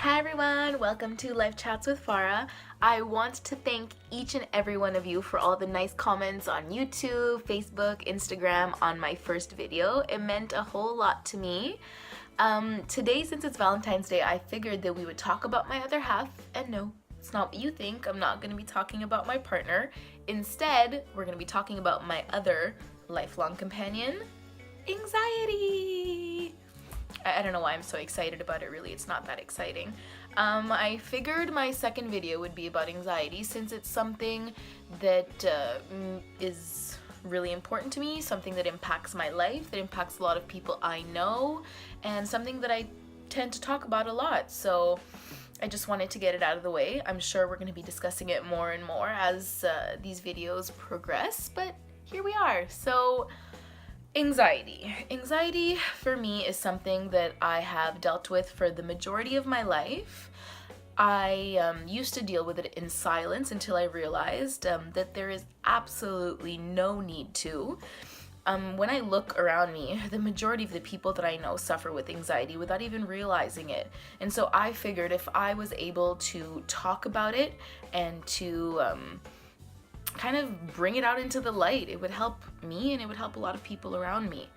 Hi everyone, welcome to Life Chats with Farah. I want to thank each and every one of you for all the nice comments on YouTube, Facebook, Instagram on my first video. It meant a whole lot to me. Today, since it's Valentine's Day, I figured that we would talk about my other half, and no, it's not what you think. I'm not going to be talking about my partner. Instead, we're going to be talking about my other lifelong companion, anxiety. I don't know why I'm so excited about it, really. It's not that exciting. I figured my second video would be about anxiety since it's something that is really important to me, something that impacts my life, that impacts a lot of people I know, and something that I tend to talk about a lot. So I just wanted to get it out of the way. I'm sure we're going to be discussing it more and more as these videos progress, but here we are. So anxiety. Anxiety for me is something that I have dealt with for the majority of my life. I used to deal with it in silence until I realized that there is absolutely no need to. When I look around me, the majority of the people that I know suffer with anxiety without even realizing it. And so I figured if I was able to talk about it and to kind of bring it out into the light, it would help me and it would help a lot of people around me.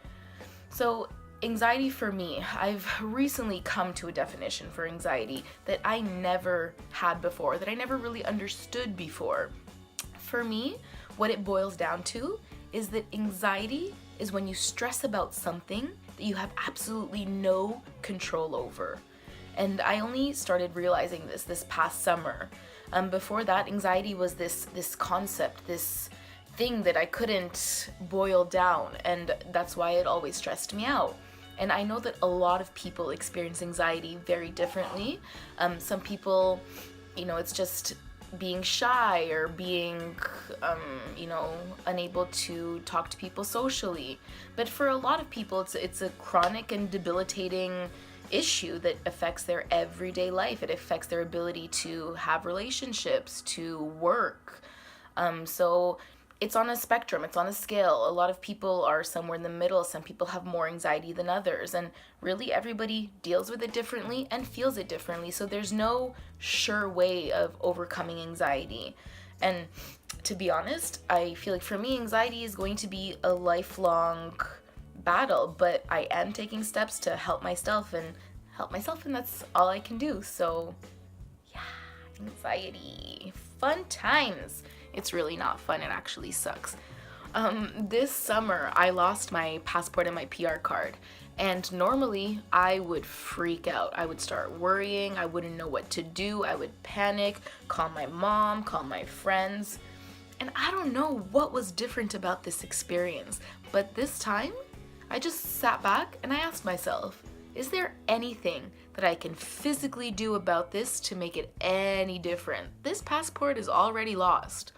So anxiety for me, I've recently come to a definition for anxiety that I never had before, that I never really understood before. For me, what it boils down to is that anxiety is when you stress about something that you have absolutely no control over. And I only started realizing this past summer. Before that, anxiety was this concept, this thing that I couldn't boil down, and that's why it always stressed me out. And I know that a lot of people experience anxiety very differently. Some people, it's just being shy or being, unable to talk to people socially. But for a lot of people, it's a chronic and debilitating issue that affects their everyday life. It affects their ability to have relationships, to work. So it's on a spectrum, it's on a scale. A lot of people are somewhere in the middle. Some people have more anxiety than others, and really everybody deals with it differently and feels it differently. So there's no sure way of overcoming anxiety. And to be honest, I feel like for me, anxiety is going to be a lifelong battle, but I am taking steps to help myself, and that's all I can do. So yeah, anxiety, fun times. It's really not fun, it actually sucks. This summer I lost my passport and my PR card, and normally I would freak out. I would start worrying, I wouldn't know what to do, I would panic, call my mom, call my friends, and I don't know what was different about this experience, but this time I just sat back and I asked myself, is there anything that I can physically do about this to make it any different? This passport is already lost.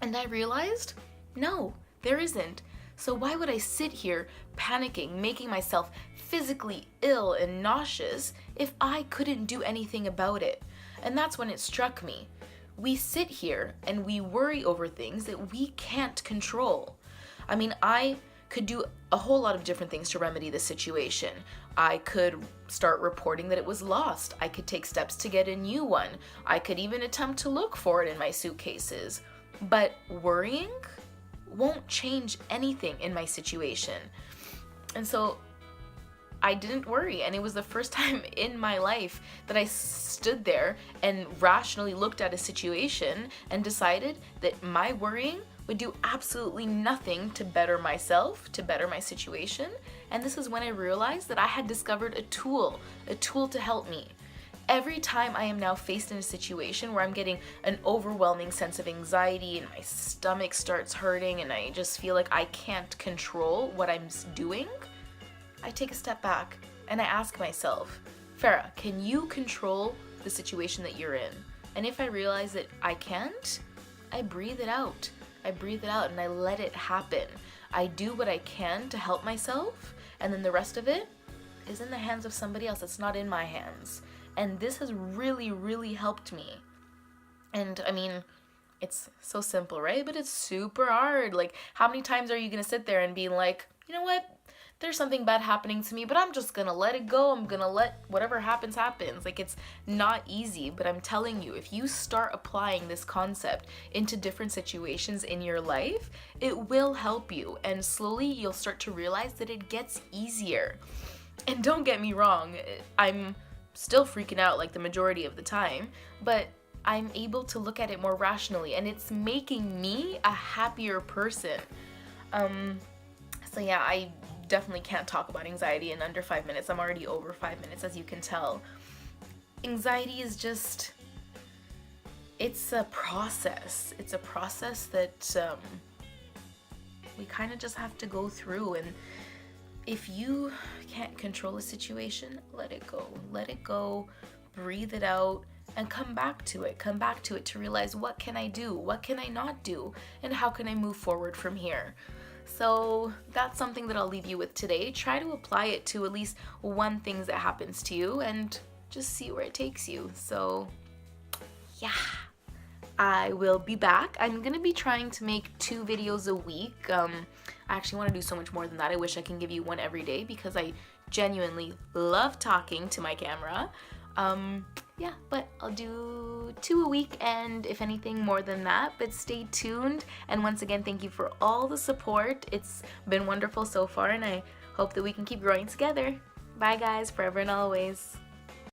And I realized, no, there isn't. So why would I sit here panicking, making myself physically ill and nauseous if I couldn't do anything about it? And that's when it struck me. We sit here and we worry over things that we can't control. I mean, I could do a whole lot of different things to remedy the situation. I could start reporting that it was lost. I could take steps to get a new one. I could even attempt to look for it in my suitcases. But worrying won't change anything in my situation. And so I didn't worry, and it was the first time in my life that I stood there and rationally looked at a situation and decided that my worrying would do absolutely nothing to better myself, to better my situation. And this is when I realized that I had discovered a tool to help me. Every time I am now faced in a situation where I'm getting an overwhelming sense of anxiety and my stomach starts hurting and I just feel like I can't control what I'm doing, I take a step back and I ask myself, Farah, can you control the situation that you're in? And if I realize that I can't, I breathe it out. I breathe it out and I let it happen. I do what I can to help myself, and then the rest of it is in the hands of somebody else. It's not in my hands. And this has really, really helped me. And I mean, it's so simple, right? But it's super hard. Like, how many times are you gonna sit there and be like, you know what? there's something bad happening to me, but I'm just gonna let it go. I'm gonna let whatever happens happens. Like, it's not easy, but I'm telling you, if you start applying this concept into different situations in your life, it will help you, and slowly you'll start to realize that it gets easier. And don't get me wrong, I'm still freaking out like the majority of the time, but I'm able to look at it more rationally, and it's making me a happier person. So yeah, I definitely can't talk about anxiety in under 5 minutes. I'm already over 5 minutes, as you can tell. Anxiety is just, it's a process. It's a process that we kind of just have to go through. And if you can't control a situation, let it go. Let it go, breathe it out, and come back to it. Come back to it to realize, what can I do? What can I not do? And how can I move forward from here? So that's something that I'll leave you with today. Try to apply it to at least one thing that happens to you and just see where it takes you. So yeah, I will be back. I'm gonna be trying to make 2 videos a week. I actually want to do so much more than that. I wish I can give you one every day because I genuinely love talking to my camera. Yeah, but I'll do 2 a week, and if anything more than that, but stay tuned. And once again, thank you for all the support. It's been wonderful so far, and I hope that we can keep growing together. Bye guys, forever and always.